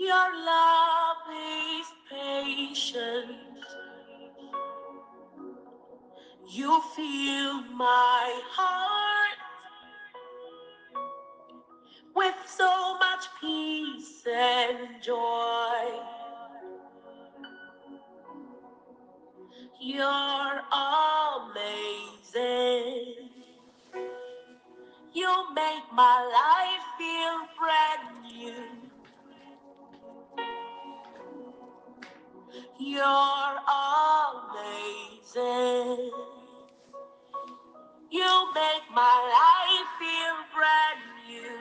Your love is patient. You fill my heart with so much peace and joy. You're amazing. You make my life feel brand new. You're amazing. You make my life feel brand new.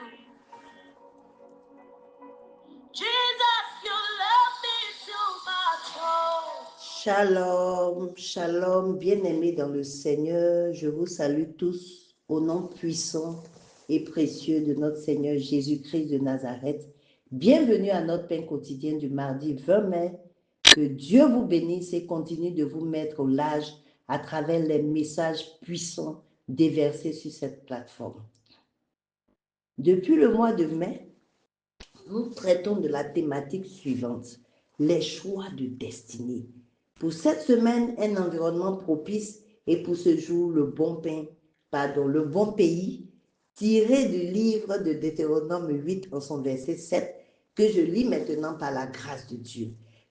Jesus, you love me too much. Oh. Shalom, shalom, bien-aimés dans le Seigneur, je vous salue tous au nom puissant et précieux de notre Seigneur Jésus-Christ de Nazareth. Bienvenue à notre pain quotidien du mardi 20 mai. Que Dieu vous bénisse et continue de vous mettre au large à travers les messages puissants déversés sur cette plateforme. Depuis le mois de mai, nous traitons de la thématique suivante, les choix de destinée. Pour cette semaine, un environnement propice et pour ce jour, le bon pays, tiré du livre de Deutéronome 8 en son verset 7, que je lis maintenant par la grâce de Dieu.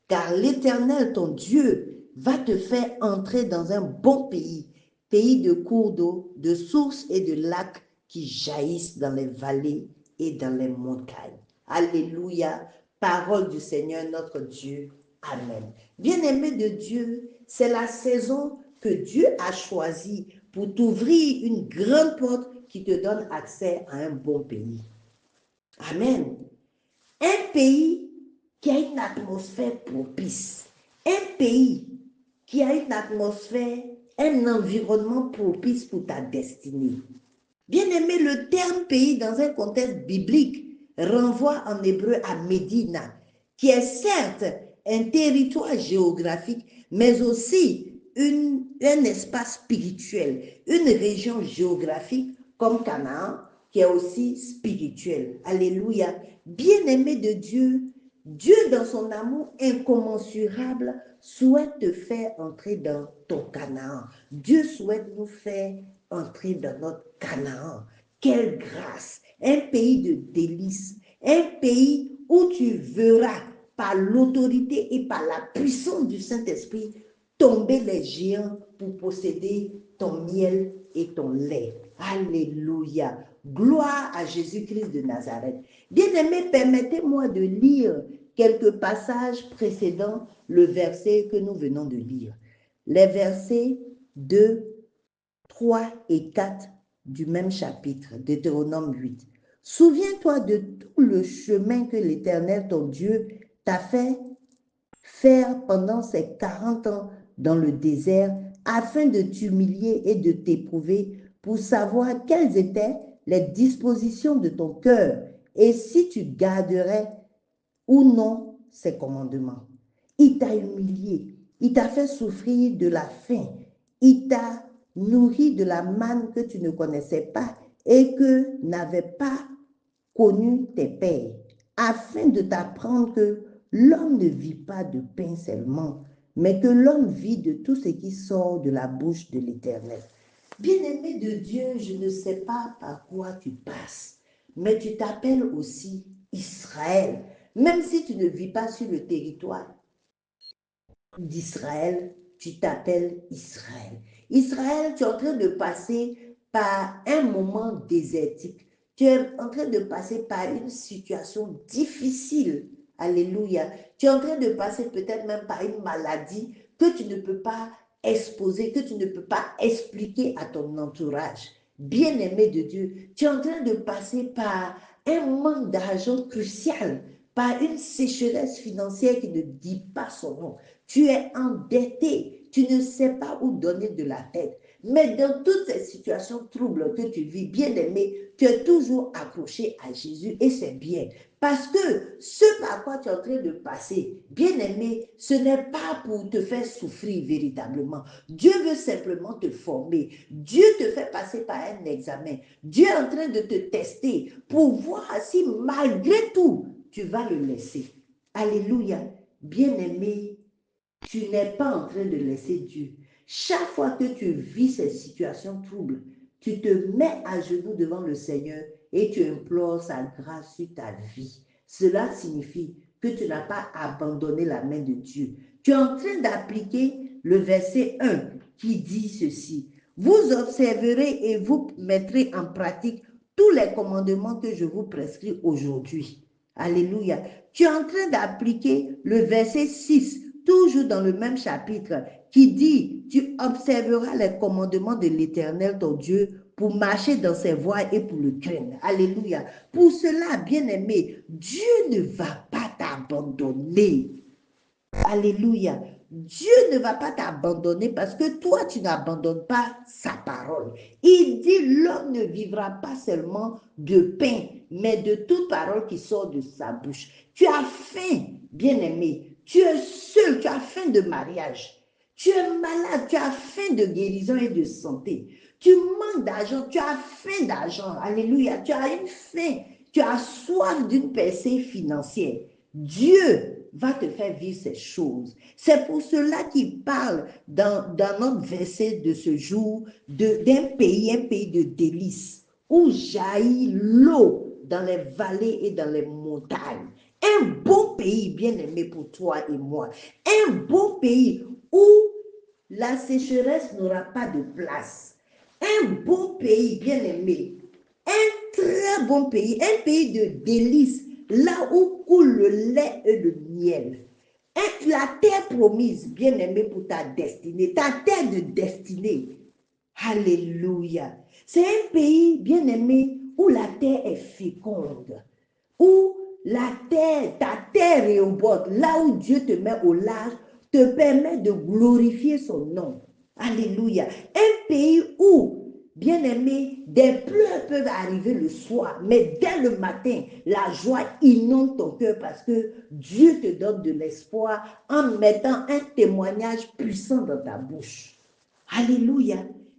Car l'Éternel, ton Dieu, va te faire entrer dans un bon pays, pays de cours d'eau, de sources et de lacs qui jaillissent dans les vallées et dans les montagnes. Alléluia, parole du Seigneur notre Dieu. Amen. Bien-aimé de Dieu, c'est la saison que Dieu a choisie pour t'ouvrir une grande porte qui te donne accès à un bon pays. Amen. Un pays qui a une atmosphère propice. Un pays qui a une atmosphère, un environnement propice pour ta destinée. Bien-aimé, le terme pays dans un contexte biblique renvoie en hébreu à Médina, qui est certes un territoire géographique, mais aussi un espace spirituel, une région géographique comme Canaan, qui est aussi spirituelle. Alléluia. Bien-aimé de Dieu, Dieu dans son amour incommensurable souhaite te faire entrer dans ton Canaan. Dieu souhaite nous faire entrer dans notre Canaan. Quelle grâce! Un pays de délices, un pays où tu verras par l'autorité et par la puissance du Saint-Esprit tomber les géants pour posséder ton miel et ton lait. Alléluia! Gloire à Jésus-Christ de Nazareth. Bien-aimés, permettez-moi de lire quelques passages précédant le verset que nous venons de lire. Les versets 2, 3 et 4 du même chapitre, Deutéronome 8. Souviens-toi de tout le chemin que l'Éternel, ton Dieu, t'a fait faire pendant ces 40 ans dans le désert, afin de t'humilier et de t'éprouver pour savoir quelles étaient les dispositions de ton cœur et si tu garderais ou non ses commandements. Il t'a humilié, il t'a fait souffrir de la faim, il t'a nourri de la manne que tu ne connaissais pas et que n'avaient pas connu tes pères, afin de t'apprendre que l'homme ne vit pas de pain seulement, mais que l'homme vit de tout ce qui sort de la bouche de l'Éternel. Bien-aimé de Dieu, je ne sais pas par quoi tu passes, mais tu t'appelles aussi Israël. Même si tu ne vis pas sur le territoire d'Israël, tu t'appelles Israël. Israël, tu es en train de passer par un moment désertique. Tu es en train de passer par une situation difficile. Alléluia. Tu es en train de passer peut-être même par une maladie que tu ne peux pas exposer, que tu ne peux pas expliquer à ton entourage. Bien-aimé de Dieu, tu es en train de passer par un manque d'argent crucial, par une sécheresse financière qui ne dit pas son nom. Tu es endetté, tu ne sais pas où donner de la tête. Mais dans toutes ces situations troubles que tu vis, bien-aimé, tu es toujours accroché à Jésus et c'est bien. Parce que ce par quoi tu es en train de passer, bien-aimé, ce n'est pas pour te faire souffrir véritablement. Dieu veut simplement te former. Dieu te fait passer par un examen. Dieu est en train de te tester pour voir si malgré tout, tu vas le laisser. Alléluia. Bien-aimé, tu n'es pas en train de laisser Dieu. Chaque fois que tu vis ces situations troubles, tu te mets à genoux devant le Seigneur et tu implores sa grâce sur ta vie. Cela signifie que tu n'as pas abandonné la main de Dieu. Tu es en train d'appliquer le verset 1 qui dit ceci. Vous observerez et vous mettrez en pratique tous les commandements que je vous prescris aujourd'hui. Alléluia. Tu es en train d'appliquer le verset 6, toujours dans le même chapitre, qui dit, tu observeras les commandements de l'Éternel, ton Dieu, pour marcher dans ses voies et pour le craindre. Alléluia. Pour cela, bien-aimé, Dieu ne va pas t'abandonner. Alléluia. Dieu ne va pas t'abandonner parce que toi, tu n'abandonnes pas sa parole. Il dit, l'homme ne vivra pas seulement de pain, mais de toute parole qui sort de sa bouche. Tu as faim, bien-aimé. Tu es seul, tu as faim de mariage. Tu es malade, tu as faim de guérison et de santé. Tu manques d'argent, tu as faim d'argent. Alléluia. Tu as une faim, tu as soif d'une percée financière. Dieu va te faire vivre ces choses. C'est pour cela qu'il parle dans notre verset de ce jour d'un pays, un pays de délices, où jaillit l'eau dans les vallées et dans les montagnes. Un bon pays, bien aimé pour toi et moi. Un bon pays où la sécheresse n'aura pas de place. Un bon pays, bien aimé. Un très bon pays, un pays de délices, là où coule le lait et le miel. La terre promise, bien aimée pour ta destinée, ta terre de destinée. Alléluia. C'est un pays, bien aimé, où la terre est féconde, où la terre, ta terre est au bord, là où Dieu te met au large, te permet de glorifier son nom. Alléluia. Un pays où, bien aimé, des pleurs peuvent arriver le soir, mais dès le matin, la joie inonde ton cœur parce que Dieu te donne de l'espoir en mettant un témoignage puissant dans ta bouche. Alléluia.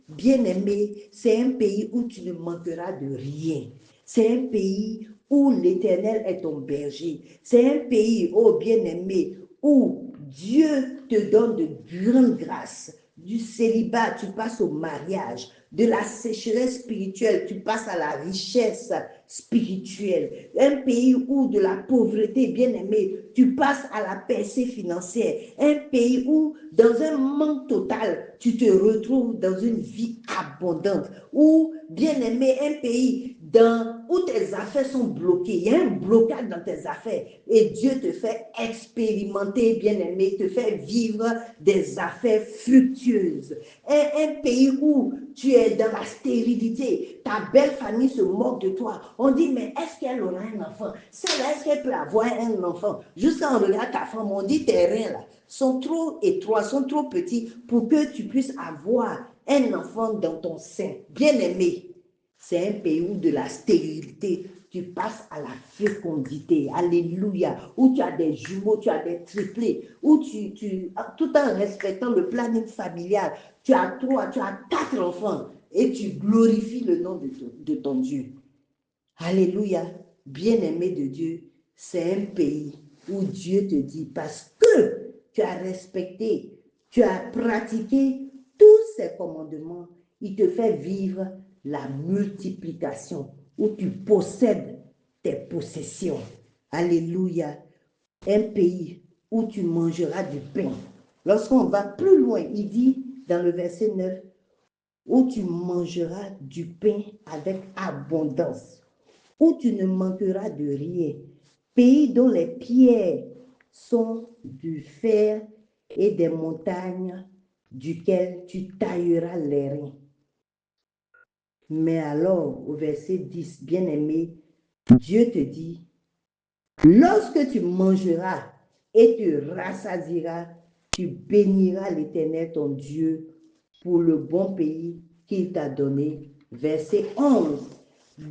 Bien-aimé, c'est un pays où tu ne manqueras de rien. C'est un pays où l'Éternel est ton berger. C'est un pays, oh bien-aimé, où Dieu te donne de grandes grâces. Du célibat, tu passes au mariage. De la sécheresse spirituelle, tu passes à la richesse spirituelle. Un pays où de la pauvreté, bien-aimé, tu passes à la percée financière. Un pays où, dans un manque total, tu te retrouves dans une vie abondante. Ou, bien-aimé, un pays où tes affaires sont bloquées. Il y a un blocage dans tes affaires. Et Dieu te fait expérimenter, bien-aimé, te fait vivre des affaires fructueuses. Un pays où tu es dans la stérilité. Ta belle famille se moque de toi. On dit, mais est-ce qu'elle aura un enfant? Celle-là, est-ce qu'elle peut avoir un enfant? Juste quand on regarde ta femme, on dit, tes reins là sont trop étroits, sont trop petits pour que tu puisses avoir un enfant dans ton sein. Bien-aimé, c'est un pays où de la stérilité, tu passes à la fécondité. Alléluia. Où tu as des jumeaux, tu as des triplés. Où tout en respectant le planning familial, tu as 3, tu as 4 enfants et tu glorifies le nom de ton Dieu. Alléluia. Bien-aimé de Dieu, c'est un pays où Dieu te dit, parce que tu as respecté, tu as pratiqué tous ces commandements, il te fait vivre la multiplication, où tu possèdes tes possessions. Alléluia. Un pays où tu mangeras du pain. Lorsqu'on va plus loin, il dit dans le verset 9, où tu mangeras du pain avec abondance, où tu ne manqueras de rien. Pays dont les pierres sont du fer et des montagnes duquel tu tailleras les reins. Mais alors, au verset 10, bien-aimé, Dieu te dit, lorsque tu mangeras et te rassasieras, tu béniras l'Éternel ton Dieu pour le bon pays qu'il t'a donné. Verset 11.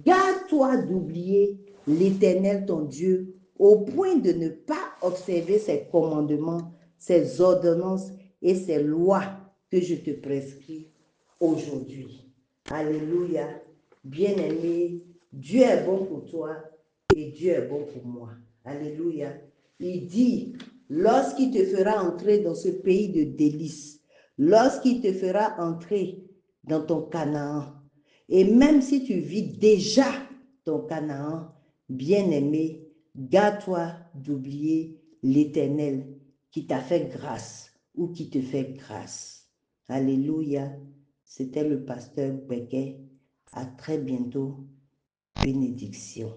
Garde-toi d'oublier l'Éternel ton Dieu au point de ne pas observer ses commandements, ses ordonnances et ses lois que je te prescris aujourd'hui. Alléluia. Bien-aimé, Dieu est bon pour toi et Dieu est bon pour moi. Alléluia. Il dit, lorsqu'il te fera entrer dans ce pays de délices, lorsqu'il te fera entrer dans ton Canaan, et même si tu vis déjà ton Canaan, bien-aimé, garde-toi d'oublier l'Éternel qui t'a fait grâce ou qui te fait grâce. Alléluia. C'était le pasteur Becket. À très bientôt. Bénédiction.